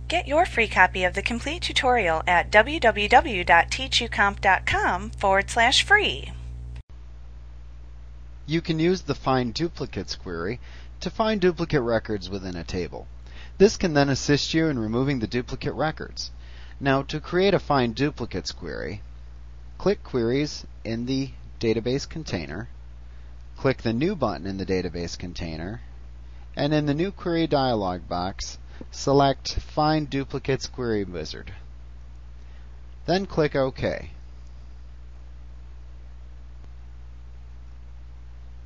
Get your free copy of the complete tutorial at www.teachucomp.com/free. You can use the Find Duplicates query to find duplicate records within a table. This can then assist you in removing the duplicate records. Now, to create a Find Duplicates query, click Queries in the database container, click the New button in the database container, and in the New Query dialog box, select Find Duplicates Query Wizard. Then click OK.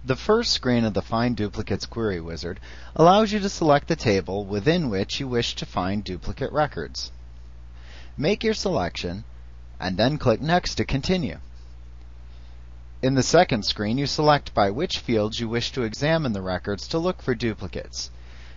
The first screen of the Find Duplicates Query Wizard allows you to select the table within which you wish to find duplicate records. Make your selection, and then click Next to continue. In the second screen, you select by which fields you wish to examine the records to look for duplicates.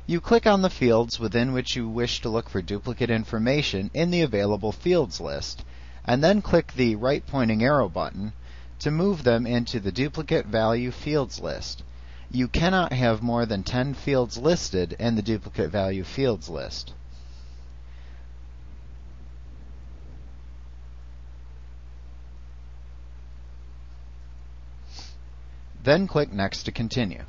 You click on the fields within which you wish to look for duplicate information in the Available Fields list, and then click the right-pointing arrow button to move them into the Duplicate Value Fields list. You cannot have more than 10 fields listed in the Duplicate Value Fields list. Then click Next to continue.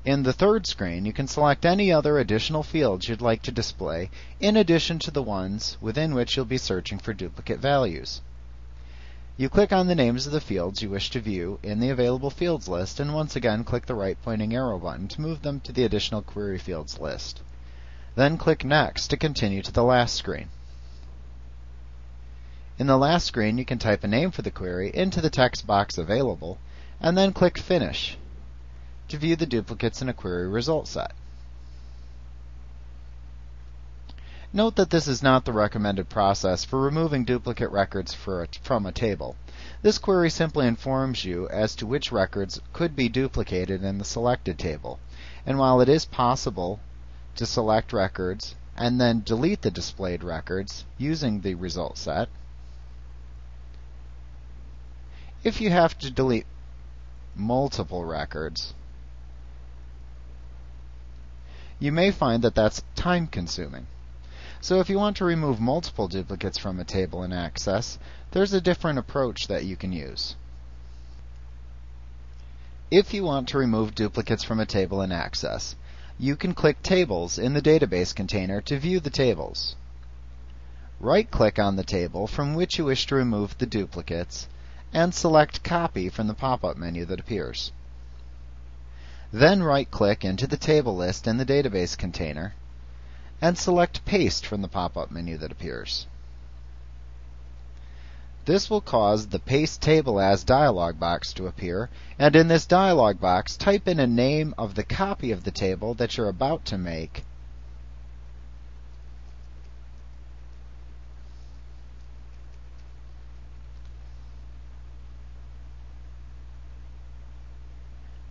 In the third screen, you can select any other additional fields you'd like to display in addition to the ones within which you'll be searching for duplicate values. You click on the names of the fields you wish to view in the Available Fields list, and once again click the right-pointing arrow button to move them to the Additional Query Fields list. Then click Next to continue to the last screen. In the last screen, you can type a name for the query into the text box available, and then click Finish to view the duplicates in a query result set. Note that this is not the recommended process for removing duplicate records from a table. This query simply informs you as to which records could be duplicated in the selected table. And while it is possible to select records and then delete the displayed records using the result set, if you have to delete multiple records, you may find that that's time-consuming. So if you want to remove multiple duplicates from a table in Access, there's a different approach that you can use. If you want to remove duplicates from a table in Access, you can click Tables in the database container to view the tables. Right-click on the table from which you wish to remove the duplicates, and select Copy from the pop-up menu that appears. Then right-click into the table list in the database container, and select Paste from the pop-up menu that appears. This will cause the Paste Table As dialog box to appear, and in this dialog box, type in a name of the copy of the table that you're about to make,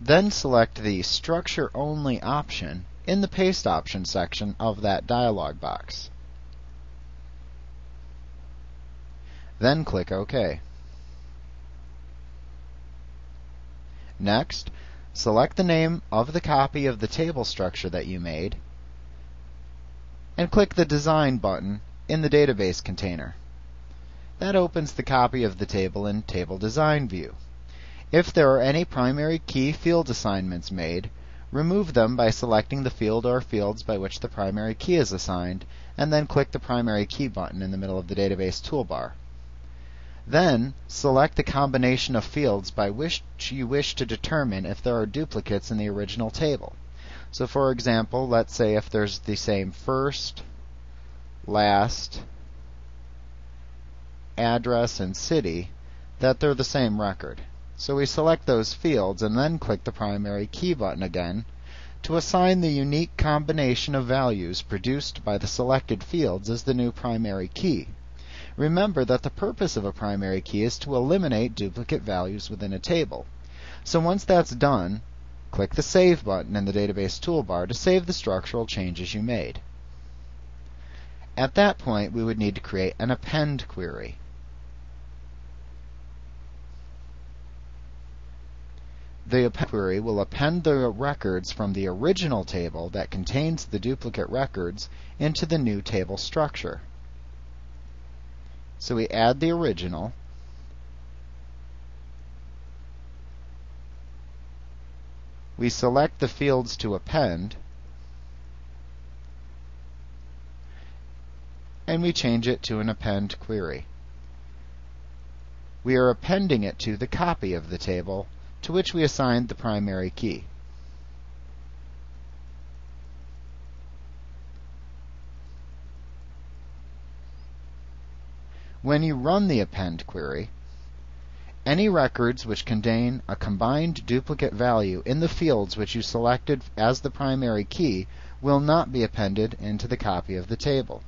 then select the Structure Only option in the Paste Option section of that dialog box. Then click OK. Next, select the name of the copy of the table structure that you made, and click the Design button in the database container. That opens the copy of the table in Table Design view. If there are any primary key field assignments made, remove them by selecting the field or fields by which the primary key is assigned, and then click the Primary Key button in the middle of the database toolbar. Then, select the combination of fields by which you wish to determine if there are duplicates in the original table. So for example, let's say if there's the same first, last, address, and city, that they're the same record. So we select those fields and then click the Primary Key button again to assign the unique combination of values produced by the selected fields as the new primary key. Remember that the purpose of a primary key is to eliminate duplicate values within a table. So once that's done, click the Save button in the database toolbar to save the structural changes you made. At that point, we would need to create an Append query. The append query will append the records from the original table that contains the duplicate records into the new table structure. So we add the original, we select the fields to append, and we change it to an append query. We are appending it to the copy of the table to which we assigned the primary key. When you run the append query, any records which contain a combined duplicate value in the fields which you selected as the primary key will not be appended into the copy of the table.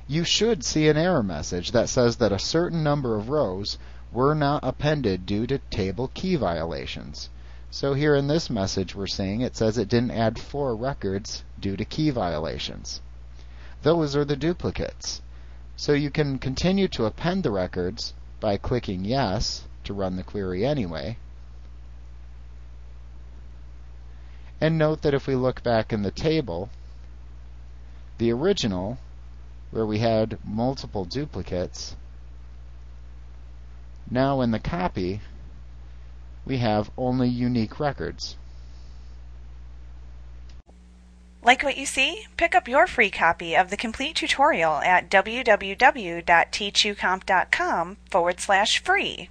You should see an error message that says that a certain number of rows were not appended due to table key violations. So here in this message we're seeing it says it didn't add 4 records due to key violations. Those are the duplicates. So you can continue to append the records by clicking yes to run the query anyway. And note that if we look back in the table, the original, where we had multiple duplicates, now in the copy we have only unique records. Like what you see? Pick up your free copy of the complete tutorial at www.teachucomp.com/free.